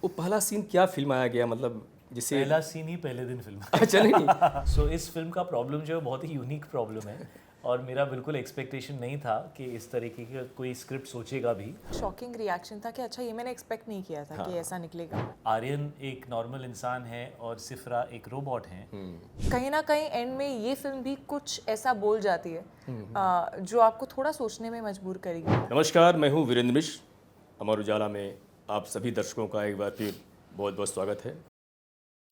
वो पहला सीन क्या फिल्माया गया, मतलब जिसे पहला सीन ही पहले दिन फिल्म अच्छा नहीं सो इस फिल्म का प्रॉब्लम जो है बहुत ही यूनिक प्रॉब्लम है और मेरा बिल्कुल एक्सपेक्टेशन नहीं था कि इस तरीके का कोई स्क्रिप्ट सोचेगा भी। शॉकिंग रिएक्शन था कि अच्छा ये मैंने एक्सपेक्ट नहीं किया था कि ऐसा निकलेगा। आर्यन एक नॉर्मल इंसान है और सिफरा एक रोबोट है। कहीं ना कहीं एंड में ये फिल्म भी कुछ ऐसा बोल जाती है जो आपको थोड़ा सोचने में मजबूर करेगी। नमस्कार, मैं हूँ वीरेंद्र मिश्र। अमर उजाला में आप सभी दर्शकों का एक बार फिर बहुत बहुत स्वागत है।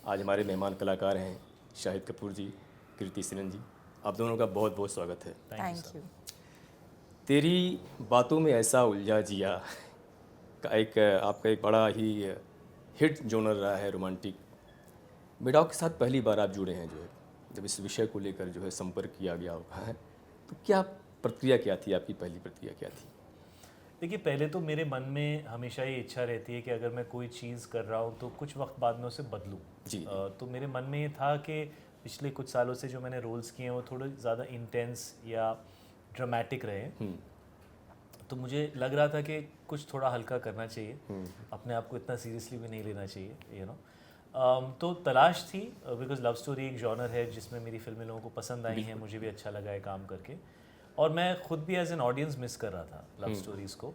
आज हमारे मेहमान कलाकार हैं शाहिद कपूर जी, कीर्ति सिनन जी। आप दोनों का बहुत बहुत स्वागत है। Thank you. तेरी बातों में ऐसा उलझा जिया का आपका एक बड़ा ही हिट जोनर रहा है रोमांटिक। मेडाव के साथ पहली बार आप जुड़े हैं, जो है जब इस विषय को लेकर जो है संपर्क किया गया होगा है, तो क्या प्रक्रिया क्या थी, आपकी पहली प्रक्रिया क्या थी? देखिए, पहले तो मेरे मन में हमेशा ये इच्छा रहती है कि अगर मैं कोई चीज़ कर रहा हूँ तो कुछ वक्त बाद में उसे बदलूँ जी। तो मेरे मन में ये था कि पिछले कुछ सालों से जो मैंने रोल्स किए हैं वो थोड़े ज़्यादा इंटेंस या ड्रामेटिक रहे। तो मुझे लग रहा था कि कुछ थोड़ा हल्का करना चाहिए, अपने आप को इतना सीरियसली भी नहीं लेना चाहिए, यू नो। तो तलाश थी, बिकॉज लव स्टोरी एक जॉनर है जिसमें मेरी फिल्में लोगों को पसंद आई हैं, मुझे भी अच्छा लगा है काम करके, और मैं खुद भी एज एन ऑडियंस मिस कर रहा था लव स्टोरीज़ को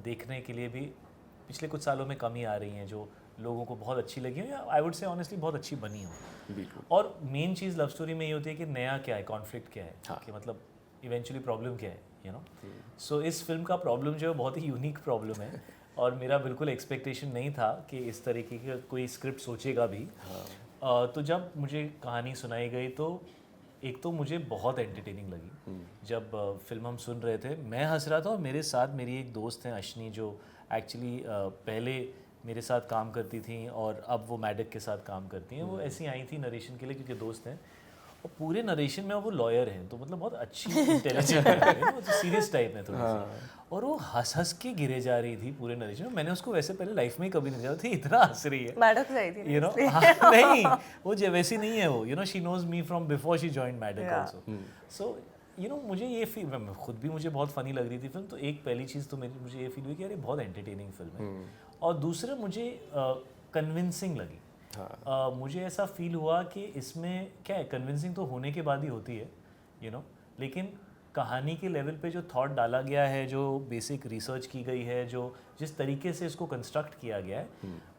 देखने के लिए भी। पिछले कुछ सालों में कमी आ रही हैं जो लोगों को बहुत अच्छी लगी हो या आई वुड से ऑनेस्टली बहुत अच्छी बनी हो। बिल्कुल। और मेन चीज़ लव स्टोरी में ये होती है कि नया क्या है, कॉन्फ्लिक्ट क्या है, कि मतलब इवेंचुअली प्रॉब्लम क्या है, यू नो। सो इस फिल्म का प्रॉब्लम जो है बहुत ही यूनिक प्रॉब्लम है और मेरा बिल्कुल एक्सपेक्टेशन नहीं था कि इस तरीके का कोई स्क्रिप्ट सोचेगा भी। तो जब मुझे कहानी सुनाई गई तो एक तो मुझे बहुत एंटरटेनिंग लगी। जब फिल्म हम सुन रहे थे मैं हंस रहा था, और मेरे साथ मेरी एक दोस्त हैं अश्नी, जो एक्चुअली पहले मेरे साथ काम करती थी और अब वो मैडक के साथ काम करती हैं। वो ऐसी आई थी नरेशन के लिए क्योंकि दोस्त हैं, और पूरे नरेशन में वो लॉयर हैं, तो मतलब बहुत अच्छी इंटेलिजेंट है, वो सीरियस टाइप में थोड़ी सी, और वो हंस हंस के गिरे जा रही थी पूरे नरेशन में। मैंने उसको वैसे पहले लाइफ में ही कभी नहीं देखा थी, इतना हंस रही है। मैडक आई थी, यू नो। नहीं, वो वैसी नहीं है वो, you know, she knows me from before she joined Maddock also. So you know, मुझे ये फील, खुद भी मुझे बहुत फनी लग रही थी फिल्म। तो एक पहली चीज़ तो मुझे ये फील हुई कि यार ये बहुत एंटरटेनिंग फिल्म है, और दूसरा मुझे कन्विंसिंग लगी। मुझे ऐसा फील हुआ कि इसमें क्या है, कन्विंसिंग तो होने के बाद ही होती है, यू नो, लेकिन कहानी के लेवल पे जो थॉट डाला गया है, जो बेसिक रिसर्च की गई है, जो जिस तरीके से इसको कंस्ट्रक्ट किया गया है,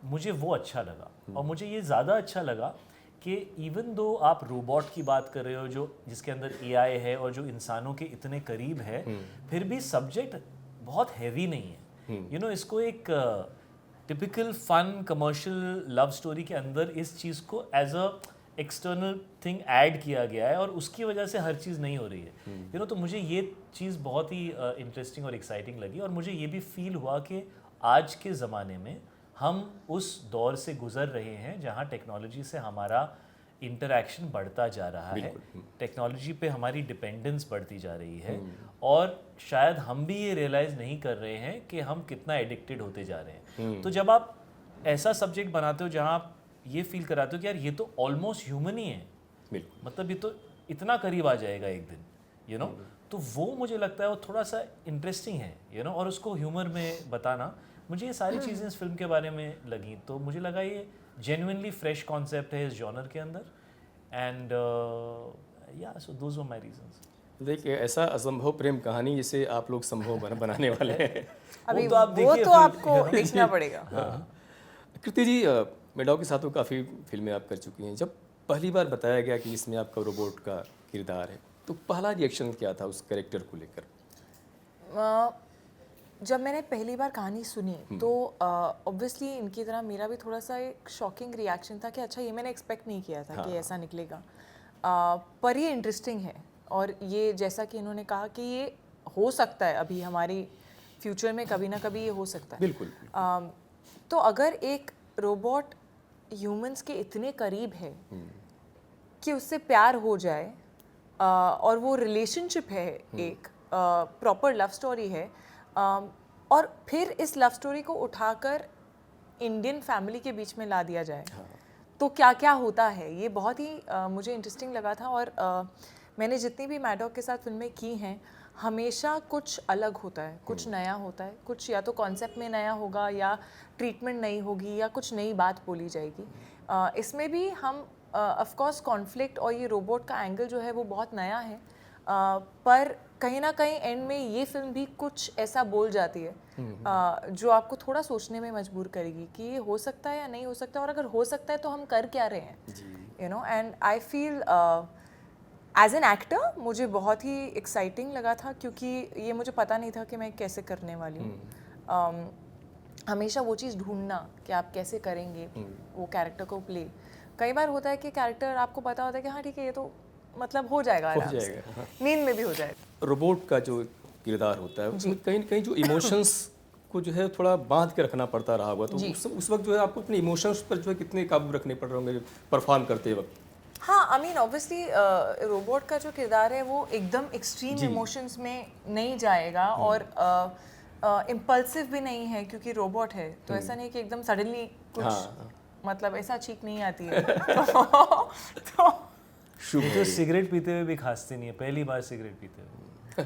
मुझे वो अच्छा लगा। और मुझे ये ज़्यादा अच्छा लगा कि इवन दो आप रोबोट की बात कर रहे हो जो जिसके अंदर एआई है और जो इंसानों के इतने करीब है, फिर भी सब्जेक्ट बहुत हैवी नहीं है। यू नो, इसको एक typical fun commercial love story के अंदर इस चीज़ को as a external thing add किया गया है, और उसकी वजह से हर चीज़ नहीं हो रही है, यू नो। तो मुझे ये चीज़ बहुत ही इंटरेस्टिंग और एक्साइटिंग लगी, और मुझे ये भी फील हुआ कि आज के ज़माने में हम उस दौर से गुज़र रहे हैं जहाँ टेक्नोलॉजी से हमारा इंटरेक्शन बढ़ता जा रहा है, टेक्नोलॉजी पे हमारी डिपेंडेंस बढ़ती जा रही है, और शायद हम भी ये रियलाइज़ नहीं कर रहे हैं कि हम कितना एडिक्टेड होते जा रहे हैं। तो जब आप ऐसा सब्जेक्ट बनाते हो जहाँ आप ये फील कराते हो कि यार ये तो ऑलमोस्ट ह्यूमन ही है, मतलब ये तो इतना करीब आ जाएगा एक दिन, यू नो, तो वो मुझे लगता है वो थोड़ा सा इंटरेस्टिंग है, यू नो, और उसको ह्यूमर में बताना, मुझे ये सारी चीज़ें इस फिल्म के बारे में लगी। तो मुझे लगा ये जेन्युइनली फ्रेश कॉन्सेप्ट है इस जॉनर के अंदर, एंड या so those were my reasons. देखिए, ऐसा असंभव प्रेम कहानी जिसे आप लोग संभव बनाने वाले हैं। अभी तो आप वो देखिए तो फिर, आपको देखना पड़ेगा। कृति जी, मेडाव के साथ तो काफ़ी फिल्में आप कर चुकी हैं। जब पहली बार बताया गया कि इसमें आपका रोबोट का किरदार है, तो पहला रिएक्शन क्या था उस कैरेक्टर को लेकर? जब मैंने पहली बार कहानी सुनी तो ऑब्वियसली इनकी तरह मेरा भी थोड़ा सा एक शॉकिंग रिएक्शन था कि अच्छा ये मैंने एक्सपेक्ट नहीं किया था कि ऐसा निकलेगा। पर ये इंटरेस्टिंग है, और ये जैसा कि इन्होंने कहा कि ये हो सकता है, अभी हमारी फ्यूचर में कभी ना कभी ये हो सकता है। बिल्कुल। तो अगर एक रोबोट ह्यूमंस के इतने करीब है कि उससे प्यार हो जाए, और वो रिलेशनशिप है, एक प्रॉपर लव स्टोरी है, और फिर इस लव स्टोरी को उठाकर इंडियन फैमिली के बीच में ला दिया जाए, तो क्या क्या होता है, ये बहुत ही मुझे इंटरेस्टिंग लगा था। और मैंने जितनी भी मैडॉक के साथ फिल्में की हैं, हमेशा कुछ अलग होता है, कुछ नया होता है, कुछ या तो कॉन्सेप्ट में नया होगा या ट्रीटमेंट नई होगी या कुछ नई बात बोली जाएगी। इसमें भी हम ऑफ कोर्स कॉन्फ्लिक्ट और ये रोबोट का एंगल जो है वो बहुत नया है, पर कहीं ना कहीं एंड में ये फिल्म भी कुछ ऐसा बोल जाती है जो आपको थोड़ा सोचने में मजबूर करेगी कि ये हो सकता है या नहीं हो सकता, और अगर हो सकता है तो हम कर क्या रहे हैं, you know. And I feel as an actor मुझे बहुत ही एक्साइटिंग लगा था, क्योंकि ये मुझे पता नहीं था कि मैं कैसे करने वाली हूँ। हमेशा वो चीज़ ढूंढना कि आप कैसे करेंगे वो कैरेक्टर को प्ले। कई बार होता है कि कैरेक्टर आपको पता होता है कि हाँ ठीक है ये तो मतलब हो जाएगा आराम से, नींद में भी हो जाएगा। रोबोट का जो किरदार होता है उसमें कहीं न कहीं जो इमोशंस को जो है थोड़ा बांध के रखना पड़ता रहा होगा, तो उस वक्त जो है आपको अपने इमोशंस पर जो है कितने काबू रखने पड़ रहे होंगे परफॉर्म करते वक्त? हाँ, आई मीन ऑब्वियसली रोबोट का जो किरदार है वो एकदम एक्सट्रीम इमोशंस में नहीं जाएगा और इम्पल्सिव भी नहीं है, क्योंकि रोबोट है तो ऐसा नहीं कि एकदम सडनली कुछ मतलब ऐसा चीख नहीं आती है। तो ये तो सिगरेट पीते हुए भी खांसते नहीं है, पहली बार सिगरेट पीते हुए।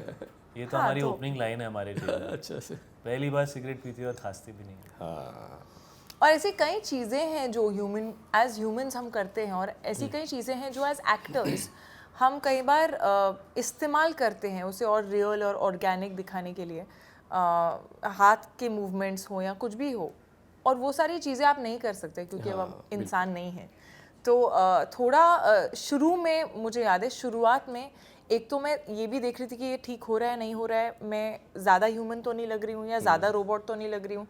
ये तो हमारी ओपनिंग लाइन है हमारे ट्रेलर में। अच्छा से पहली बार सिगरेट पीते हुए और खांसते भी नहीं है। हाँ, और ऐसी कई चीज़ें हैं जो एज ह्यूमंस हम करते हैं, और ऐसी कई चीज़ें हैं जो एज एक्टर्स हम कई बार इस्तेमाल करते हैं उसे और रियल और ऑर्गेनिक दिखाने के लिए। हाथ के मूवमेंट्स हो या कुछ भी हो, और वो सारी चीज़ें आप नहीं कर सकते क्योंकि अब आप इंसान नहीं हैं। तो थोड़ा शुरू में मुझे याद है, शुरुआत में एक तो मैं ये भी देख रही थी कि ये ठीक हो रहा है नहीं हो रहा है, मैं ज़्यादा ह्यूमन तो नहीं लग रही हूँ या ज़्यादा रोबोट तो नहीं लग रही हूँ।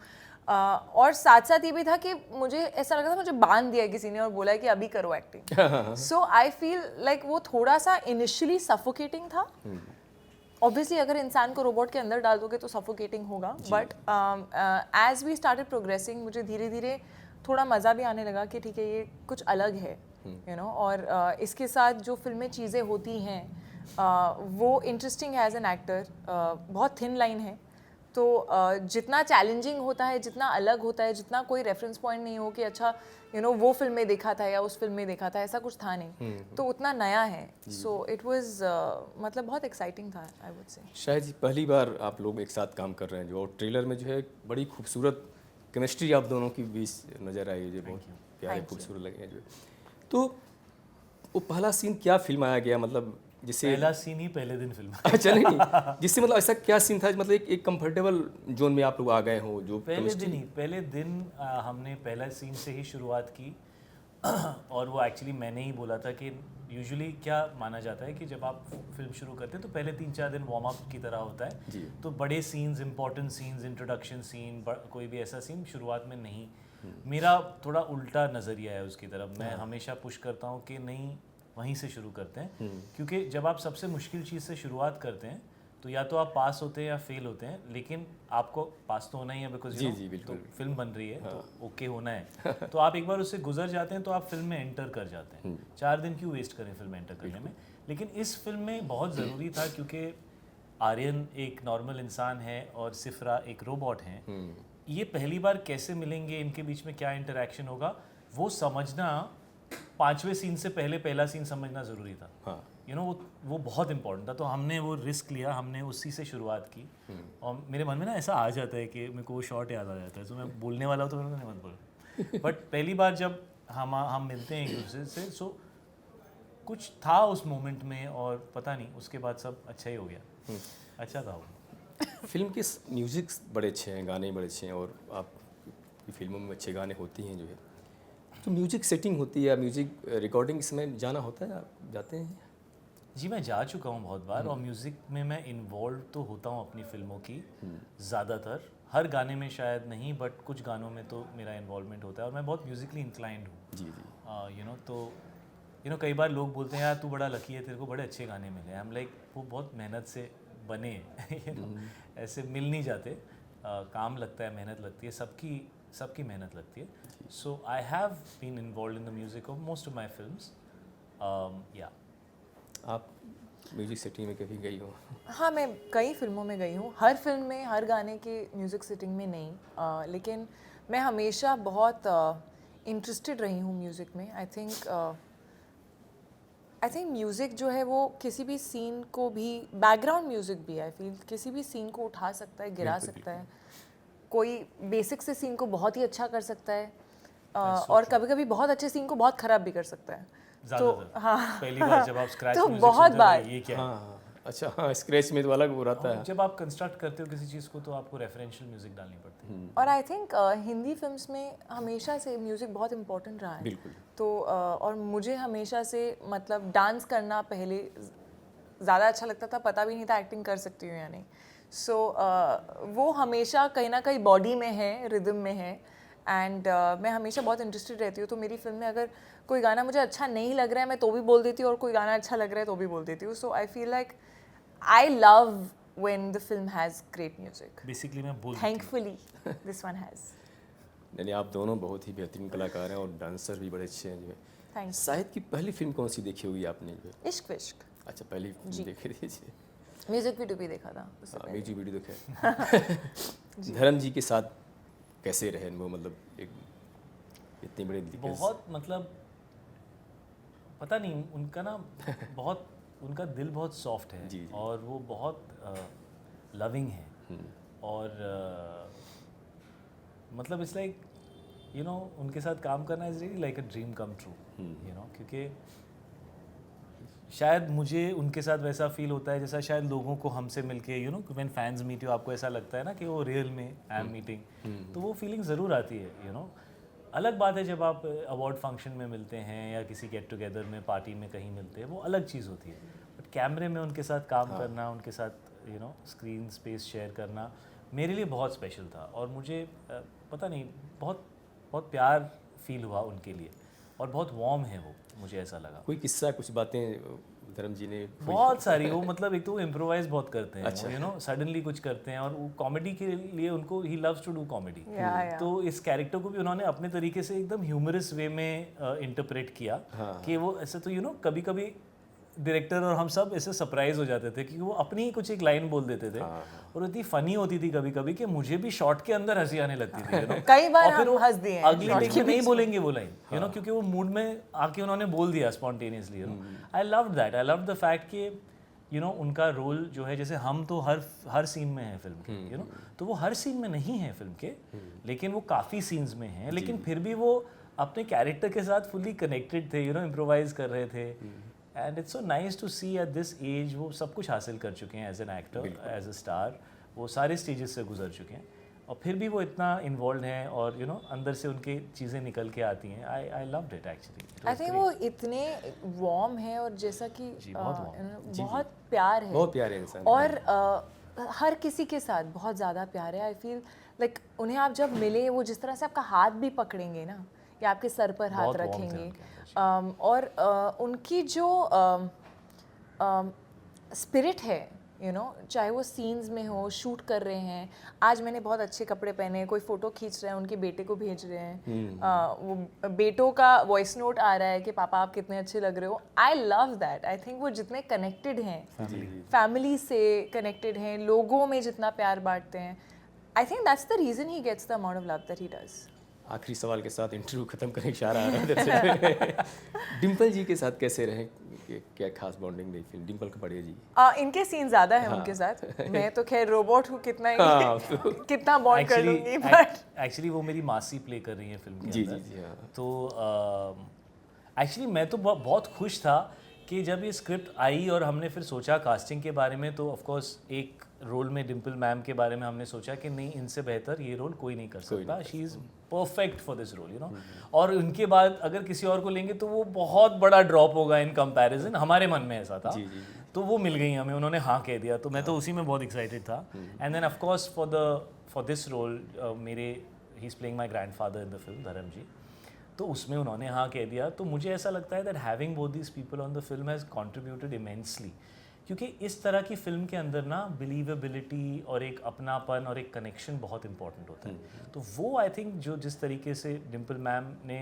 और साथ साथ ये भी था कि मुझे ऐसा लगा था मुझे बांध दिया किसी ने और बोला कि अभी करो acting. So I feel like वो थोड़ा सा इनिशियली सफोकेटिंग था। ऑब्वियसली अगर इंसान को रोबोट के अंदर डाल दोगे तो सफोकेटिंग होगा, but as we started progressing मुझे धीरे धीरे थोड़ा मज़ा भी आने लगा कि ठीक है ये कुछ अलग है, यू नो। और इसके साथ जो फिल्में चीज़ें होती हैं वो इंटरेस्टिंग है एज एन एक्टर। बहुत थिन लाइन है, तो जितना चैलेंजिंग होता है, जितना अलग होता है, जितना कोई रेफरेंस पॉइंट नहीं हो कि अच्छा यू नो वो फिल्म में देखा था या उस फिल्म में देखा था, ऐसा कुछ था नहीं, तो उतना नया है। सो इट वाज मतलब बहुत एक्साइटिंग था आई वुड से। शायद ही पहली बार आप लोग एक साथ काम कर रहे हैं, जो ट्रेलर में जो है बड़ी खूबसूरत केमिस्ट्री आप दोनों की बीच नज़र आई, जो बहुत प्यारे खूबसूरत लगे हैं जो। तो वो पहला सीन क्या फिल्माया गया, मतलब जिससे पहला सीन ही पहले दिन फिल्म। अच्छा नहीं, जिससे मतलब ऐसा क्या सीन था मतलब एक कंफर्टेबल जोन में आप लोग आ गए हो जो पहले दिन हमने पहला सीन से ही शुरुआत की। और वो एक्चुअली मैंने ही बोला था कि यूजुअली क्या माना जाता है कि जब आप फिल्म शुरू करते हैं तो पहले 3-4 दिन वार्म अप की तरह होता है, तो बड़े scenes, important scenes, introduction scene, कोई भी ऐसा सीन शुरुआत में नहीं। मेरा थोड़ा उल्टा नज़रिया है उसकी तरफ। मैं हमेशा पुश करता हूँ कि नहीं, वहीं से शुरू करते हैं, क्योंकि जब आप सबसे मुश्किल चीज़ से शुरुआत करते हैं तो या तो आप पास होते हैं या फेल होते हैं, लेकिन आपको पास तो होना ही है, बिकॉज तो फिल्म बन रही है तो ओके होना है। तो आप एक बार उससे गुजर जाते हैं तो आप फिल्म में एंटर कर जाते हैं। 4 दिन क्यों वेस्ट करें फिल्म एंटर करने में। लेकिन इस फिल्म में बहुत ज़रूरी था, क्योंकि आर्यन एक नॉर्मल इंसान है और सिफरा एक रोबोट हैं। ये पहली बार कैसे मिलेंगे, इनके बीच में क्या इंटरेक्शन होगा, वो समझना 5वें सीन से पहले पहला सीन समझना ज़रूरी था। यू नो वो बहुत इंपॉर्टेंट था। तो हमने वो रिस्क लिया, हमने उसी से शुरुआत की। और मेरे मन में ना ऐसा आ जाता है कि मेरे को वो शॉट याद आ जाता है, तो मैं बोलने वाला हूँ तो मेरे को नहीं मत बोल। बट पहली बार जब हम मिलते हैं एक दूसरे से, सो कुछ था उस मोमेंट में, और पता नहीं उसके बाद सब अच्छा ही हो गया। अच्छा था वो। फिल्म के म्यूज़िक बड़े अच्छे हैं, गाने बड़े अच्छे हैं, और आपकी फिल्मों में अच्छे गाने होती हैं जो है। तो म्यूज़िक सेटिंग होती है या म्यूज़िक रिकॉर्डिंग, इसमें जाना होता है, आप जाते हैं? जी मैं जा चुका हूँ बहुत बार, और म्यूज़िक में मैं इन्वॉल्व तो होता हूँ अपनी फिल्मों की ज़्यादातर। हर गाने में शायद नहीं, बट कुछ गानों में तो मेरा इन्वॉल्वमेंट होता है, और मैं बहुत म्यूज़िकली इंक्लाइंड हूँ। जी। यू नो तो कई बार लोग बोलते हैं यार तू बड़ा लकी है, तेरे को बड़े अच्छे गाने मिले हैं। हम लाइक वो बहुत मेहनत से बने ऐसे मिल नहीं जाते। काम लगता है, मेहनत लगती है, सबकी मेहनत लगती है। So I have been involve in the music of most of my films. या आप म्यूजिक सेटिंग में कभी गई हो? हाँ, मैं कई फिल्मों में गई हूँ। हर फिल्म में हर गाने की म्यूज़िक सेटिंग में नहीं, लेकिन मैं हमेशा बहुत इंटरेस्टेड रही हूँ म्यूज़िक में। I think I think music जो है वो किसी भी सीन को भी, बैकग्राउंड म्यूज़िक भी आई फील किसी भी सीन को उठा सकता है, गिरा सकता है। कोई बेसिक से सीन को बहुत ही अच्छा कर सकता है और कभी कभी बहुत अच्छे सीन को बहुत ख़राब भी कर सकता है। तो हाँ, पहली बार जब आप स्क्रैच तो म्यूजिक बहुत सुनते हो, बार ये क्या है? हाँ अच्छा, हाँ स्क्रैच में तो अलग वो रहता है। जब आप कंस्ट्रक्ट करते हो किसी चीज़ को तो आपको रेफरेंशियल म्यूजिक डालनी पड़ती है। और आई थिंक हिंदी फिल्म्स में हमेशा से म्यूज़िक बहुत इम्पोर्टेंट रहा है। बिल्कुल। तो और मुझे हमेशा से मतलब डांस करना पहले ज़्यादा अच्छा लगता था, पता भी नहीं था एक्टिंग कर सकती हूँ या नहीं। सो वो हमेशा कहीं ना कहीं बॉडी में है, रिदम में है। एंड मैं हमेशा बहुत इंटरेस्टेड रहती हूँ। तो मेरी फिल्म में अगर कोई गाना मुझे अच्छा नहीं लग रहा है मैं तो भी बोल देती हूँ, और कोई गाना अच्छा लग रहा है तो भी बोल देती हूँ। So I feel like I love when the film has great music. Basically मैं बोल थैंकफुली दिस वन हैज़। नहीं आप दोनों बहुत ही बेहतरीन कलाकार हैं और डांसर भी बड़े अच्छे हैं जो है। थैंक्स। शाहिद की पहली फिल्म कौन सी देखी होगी आपने जो है? इश्क विश्क अच्छा पहली फिल्म देखी थी जी। म्यूजिक वीडियो भी देखा था उससे पहले। म्यूजिक वीडियो देखे। धर्म जी के साथ कैसे रहे वो, मतलब एक इतने बड़े दिग्गज। बहुत मतलब पता नहीं उनका ना बहुत उनका दिल बहुत सॉफ्ट है। जी, जी। और वो बहुत लविंग है। और मतलब इट्स लाइक यू नो उनके साथ काम करना is really like a dream come true, you know, क्योंकि शायद मुझे उनके साथ वैसा फील होता है जैसा शायद लोगों को हमसे मिलके, you know, when fans meet you आपको ऐसा लगता है ना कि वो रियल में आई एम मीटिंग, तो वो फीलिंग ज़रूर आती है, यू नो। अलग बात है जब आप अवार्ड फंक्शन में मिलते हैं या किसी गेट टुगेदर में, पार्टी में कहीं मिलते हैं, वो अलग चीज़ होती है। बट कैमरे में उनके साथ काम करना, उनके साथ you know screen space share करना मेरे लिए बहुत स्पेशल था। और मुझे पता नहीं बहुत बहुत प्यार फील हुआ उनके लिए, और बहुत वार्म है वो, मुझे ऐसा लगा। कोई किस्सा कुछ बातें धर्म जी ने? बहुत सारी, वो मतलब एक तो वो इम्प्रोवाइज बहुत करते हैं, अच्छा। यू नो, सडनली कुछ करते हैं, और वो कॉमेडी के लिए उनको he loves to do comedy. तो इस कैरेक्टर को भी उन्होंने अपने तरीके से एकदम ह्यूमरस वे में इंटरप्रेट किया। कि वो ऐसे तो यू नो कभी कभी डायरेक्टर और हम सब ऐसे सरप्राइज हो जाते थे कि वो अपनी ही कुछ एक लाइन बोल देते थे, और इतनी फनी होती थी कभी कभी कि मुझे भी शॉट के अंदर हंसी आने लगती थी, you know? कई बार और फिर हम वो हंस दिए हैं अगली टेक में नहीं बोलेंगे वो लाइन, यू नो, क्योंकि वो मूड में आके उन्होंने बोल दिया spontaneously, you know. I love that, I love the fact कि यू नो उनका रोल जो है, जैसे हम तो हर सीन में है फिल्म के, यू नो, तो वो हर सीन में नहीं है फिल्म के, लेकिन वो काफ़ी सीन्स में हैं, लेकिन फिर भी वो अपने कैरेक्टर के साथ फुली कनेक्टेड थे, यू नो, इम्प्रोवाइज कर रहे थे। And it's so nice to see at this age वो सब कुछ हासिल कर चुके हैं as an actor, as a star, वो सारे स्टेजेस से गुजर चुके हैं, और फिर भी वो इतना इन्वॉल्व हैं, और यू नो अंदर से उनके चीज़ें निकल के आती हैं। I loved it actually. I think वो इतने वार्म है, और जैसा कि बहुत प्यार है, बहुत प्यारे इंसान। और हर किसी के साथ बहुत ज़्यादा प्यार है। आई फील लाइक उन्हें आप जब मिले, वो जिस तरह से आपका हाथ भी पकड़ेंगे ना, या आपके सर पर हाथ रखेंगे, और उनकी जो स्पिरिट है, यू नो, चाहे वो सीन्स में हो, शूट कर रहे हैं, आज मैंने बहुत अच्छे कपड़े पहने हैं, कोई फ़ोटो खींच रहे हैं, उनके बेटे को भेज रहे हैं, वो बेटों का वॉइस नोट आ रहा है कि पापा आप कितने अच्छे लग रहे हो। I love that. I think वो जितने कनेक्टेड हैं, फैमिली से कनेक्टेड हैं, लोगों में जितना प्यार बांटते हैं, I think that's the reason he gets the amount of love that he does. आखिरी सवाल के साथ इंटरव्यू खत्म करने की इशारा आ रहा है इधर से। डिम्पल जी के साथ कैसे रहे, क्या खास बॉन्डिंग रही फिल्म? डिम्पल कपाड़िया जी, इनके सीन ज़्यादा है उनके साथ। मैं तो खैर रोबोट हूँ, कितना कितना बॉन्ड कर लूँगी, बट एक्चुअली वो मेरी मासी प्ले कर रही है फिल्म के जी अंदर। जी जी हाँ। तो एक्चुअली मैं तो बहुत खुश था कि जब ये स्क्रिप्ट आई और हमने फिर सोचा कास्टिंग के बारे में, तो ऑफ कोर्स एक रोल में डिम्पल मैम के बारे में हमने सोचा कि नहीं, इनसे बेहतर ये रोल कोई नहीं कर सकता, she is perfect for this role, you know. और उनके बाद अगर किसी और को लेंगे तो वो बहुत बड़ा ड्रॉप होगा इन कंपैरिजन, हमारे मन में ऐसा था। तो वो मिल गई हमें, उन्होंने हाँ कह दिया, तो मैं तो उसी में बहुत एक्साइटेड था। And then of course for this role मेरे he is playing my grandfather in the film, Dharam ji, तो उसमें उन्होंने हाँ कह दिया। तो मुझे ऐसा लगता है that having both these people on the film has contributed immensely, क्योंकि इस तरह की फिल्म के अंदर ना बिलीवेबिलिटी और एक अपनापन और एक कनेक्शन बहुत इंपॉर्टेंट होता है। तो वो आई थिंक जो जिस तरीके से डिम्पल मैम ने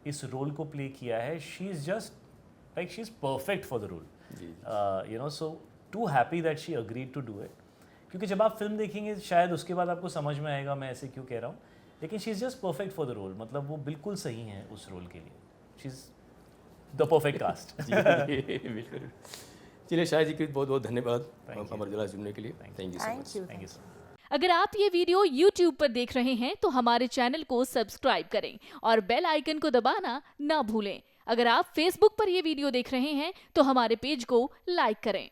इस रोल को प्ले किया है, she is just like she is perfect for the role, you know. So too happy that she agreed to do it, क्योंकि जब आप फिल्म देखेंगे शायद उसके बाद आपको समझ में आएगा मैं ऐसे क्यों कह रहा हूँ, लेकिन she is just perfect for the role, मतलब वो बिल्कुल सही है उस रोल के लिए। She is the perfect cast. जी बिल्कुल। चलिए शायद जी बहुत बहुत धन्यवाद अमर उजाला जुड़ने के लिए। Thank you so much. Thank you so much. अगर आप ये वीडियो YouTube पर देख रहे हैं तो हमारे चैनल को सब्सक्राइब करें और बेल आइकन को दबाना ना भूलें। अगर आप Facebook पर ये वीडियो देख रहे हैं तो हमारे पेज को लाइक करें।